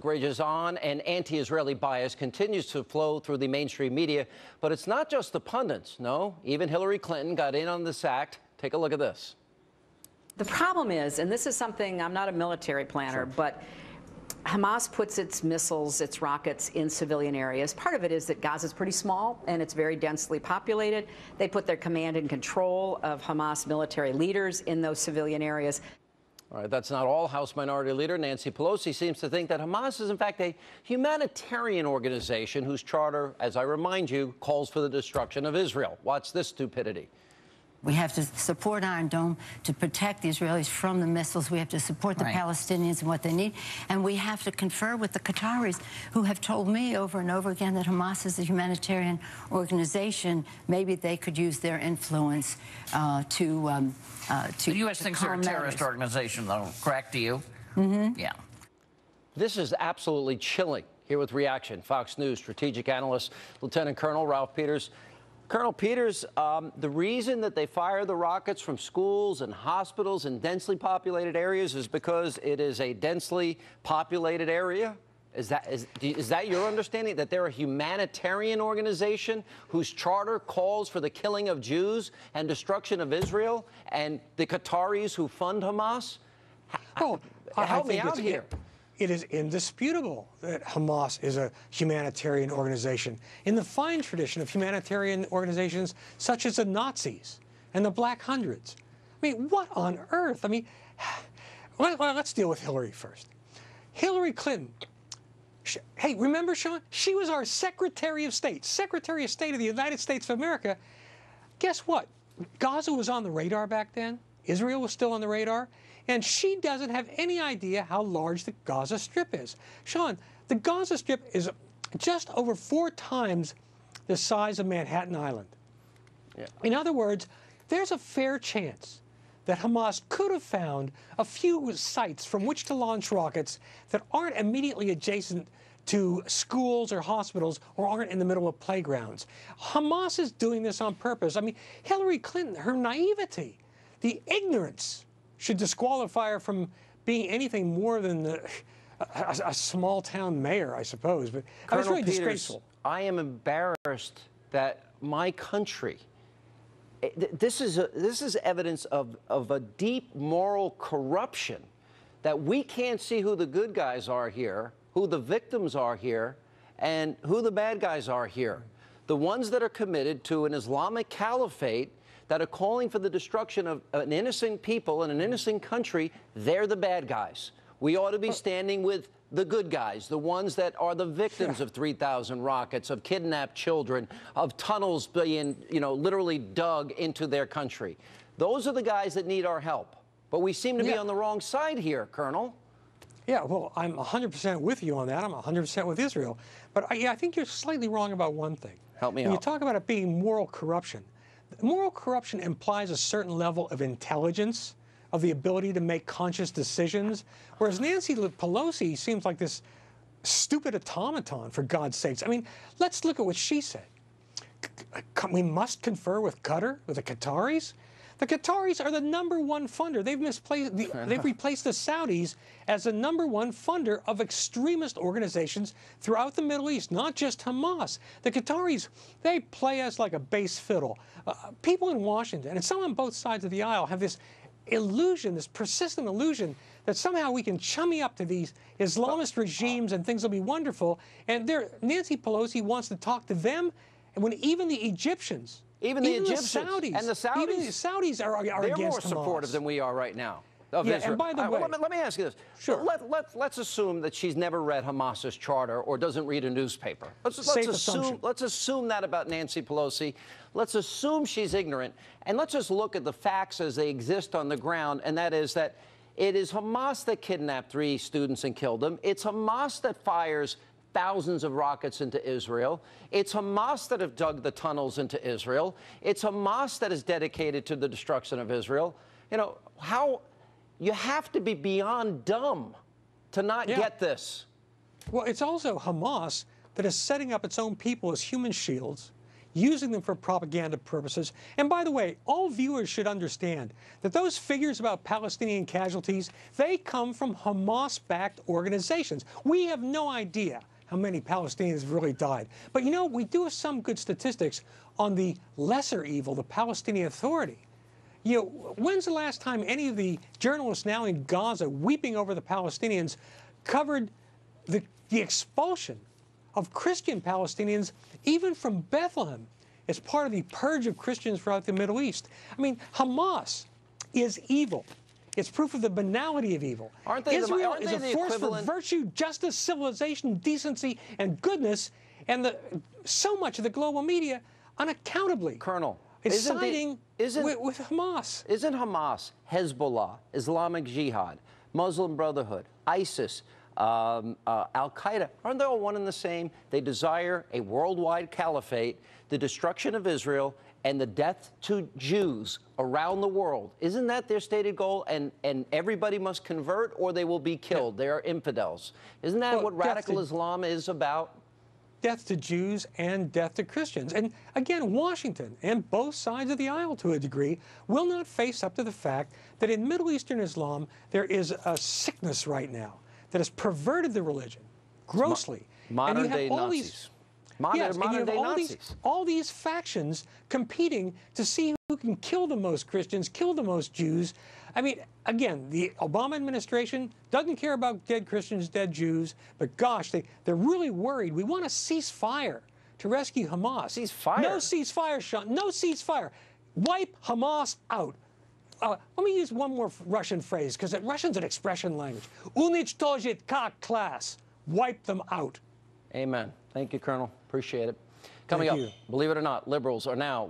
Rages on, and anti-Israeli bias continues to flow through the mainstream media. But it's not just the pundits. No, even Hillary Clinton got in on this act. Take a look at this. The problem is, and this is something, I'm not a military planner, but Hamas puts its missiles, its rockets in civilian areas. Part of it is that Gaza's pretty small and it's very densely populated. They put their command and control of Hamas military leaders in those civilian areas. All right, that's not all. House Minority Leader Nancy Pelosi seems to think that Hamas is, in fact, a humanitarian organization whose charter, as I remind you, calls for the destruction of Israel. Watch this stupidity. We have to support Iron Dome to protect the Israelis from the missiles. We have to support the Palestinians and what they need. And we have to confer with the Qataris, who have told me over and over again that Hamas is a humanitarian organization. Maybe they could use their influence to the U.S. thinks they're a terrorist organization, though, correct to you? Mm-hmm. Yeah. This is absolutely chilling. Here with reaction, Fox News strategic analyst, Lieutenant Colonel Ralph Peters. Colonel Peters, the reason that they fire the rockets from schools and hospitals in densely populated areas is because it is a densely populated area? Is that your understanding, that they're a humanitarian organization whose charter calls for the killing of Jews and destruction of Israel, and the Qataris who fund Hamas? Well, help me out here. It is indisputable that Hamas is a humanitarian organization in the fine tradition of humanitarian organizations such as the Nazis and the Black Hundreds. I mean, what on earth? I mean, let's deal with Hillary first. Hillary Clinton. Hey, remember, Sean? She was our Secretary of State of the United States of America. Guess what? Gaza was on the radar back then. Israel was still on the radar. And she doesn't have any idea how large the Gaza Strip is. Sean, the Gaza Strip is just over 4 times the size of Manhattan Island. Yeah. In other words, there's a fair chance that Hamas could have found a few sites from which to launch rockets that aren't immediately adjacent to schools or hospitals or aren't in the middle of playgrounds. Hamas is doing this on purpose. I mean, Hillary Clinton, her naivety, the ignorance should disqualify her from being anything more than a small-town mayor, I suppose. But I was really disgraceful. I am embarrassed that my country, this is evidence of a deep moral corruption, that we can't see who the good guys are here, who the victims are here, and who the bad guys are here. The ones that are committed to an Islamic caliphate that are calling for the destruction of an innocent people in an innocent country, they're the bad guys. We ought to be standing with the good guys, the ones that are the victims of 3,000 rockets, of kidnapped children, of tunnels being, literally dug into their country. Those are the guys that need our help. But we seem to be on the wrong side here, Colonel. Yeah, well, I'm 100% with you on that. I'm 100% with Israel. But I think you're slightly wrong about one thing. Help me out. When you talk about it being moral corruption, moral corruption implies a certain level of intelligence, of the ability to make conscious decisions, whereas Nancy Pelosi seems like this stupid automaton, for God's sakes. I mean, let's look at what she said. We must confer with Qatar, with the Qataris. The Qataris are the #1 funder. They've replaced the Saudis as the #1 funder of extremist organizations throughout the Middle East, not just Hamas. The Qataris, they play us like a bass fiddle. People in Washington, and some on both sides of the aisle, have this illusion, this persistent illusion, that somehow we can chummy up to these Islamist regimes and things will be wonderful. And Nancy Pelosi wants to talk to them, and when even the Egyptians, even the Egyptians and the Saudis, even the Saudis are they're against more Hamas. Supportive than we are right now. Israel. And by the way, let me ask you this. Sure. Let's assume that she's never read Hamas's charter or doesn't read a newspaper. Let's assume that about Nancy Pelosi. Let's assume she's ignorant, and let's just look at the facts as they exist on the ground, and that is that it is Hamas that kidnapped 3 students and killed them. It's Hamas that fires thousands of rockets into Israel. It's Hamas that have dug the tunnels into Israel. It's Hamas that is dedicated to the destruction of Israel. You have to be beyond dumb to not get this. Well, it's also Hamas that is setting up its own people as human shields, using them for propaganda purposes. And by the way, all viewers should understand that those figures about Palestinian casualties, they come from Hamas-backed organizations. We have no idea how many Palestinians really died. But you know, we do have some good statistics on the lesser evil, the Palestinian Authority. You know, when's the last time any of the journalists now in Gaza weeping over the Palestinians covered the expulsion of Christian Palestinians, even from Bethlehem, as part of the purge of Christians throughout the Middle East? I mean, Hamas is evil. It's proof of the banality of evil. Israel is a force for virtue, justice, civilization, decency, and goodness, and so much of the global media unaccountably is siding with Hamas. Isn't Hamas, Hezbollah, Islamic Jihad, Muslim Brotherhood, ISIS, Al-Qaeda, aren't they all one and the same? They desire a worldwide caliphate, the destruction of Israel, and the death to Jews around the world. Isn't that their stated goal? And everybody must convert or they will be killed. They are infidels. Isn't that what radical Islam is about? Death to Jews and death to Christians. And again, Washington and both sides of the aisle, to a degree, will not face up to the fact that in Middle Eastern Islam, there is a sickness right now that has perverted the religion grossly. Modern-day Nazis. Modern-day Nazis. All these factions competing to see who can kill the most Christians, kill the most Jews. I mean, again, the Obama administration doesn't care about dead Christians, dead Jews, but gosh, they're really worried. We want a ceasefire to rescue Hamas. Ceasefire? No ceasefire, Sean. No ceasefire. Wipe Hamas out. Let me use one more Russian phrase, because Russian's an expression language. Unичтожить как класс. Wipe them out. Amen. Thank you, Colonel. Appreciate it. Coming up, believe it or not, liberals are now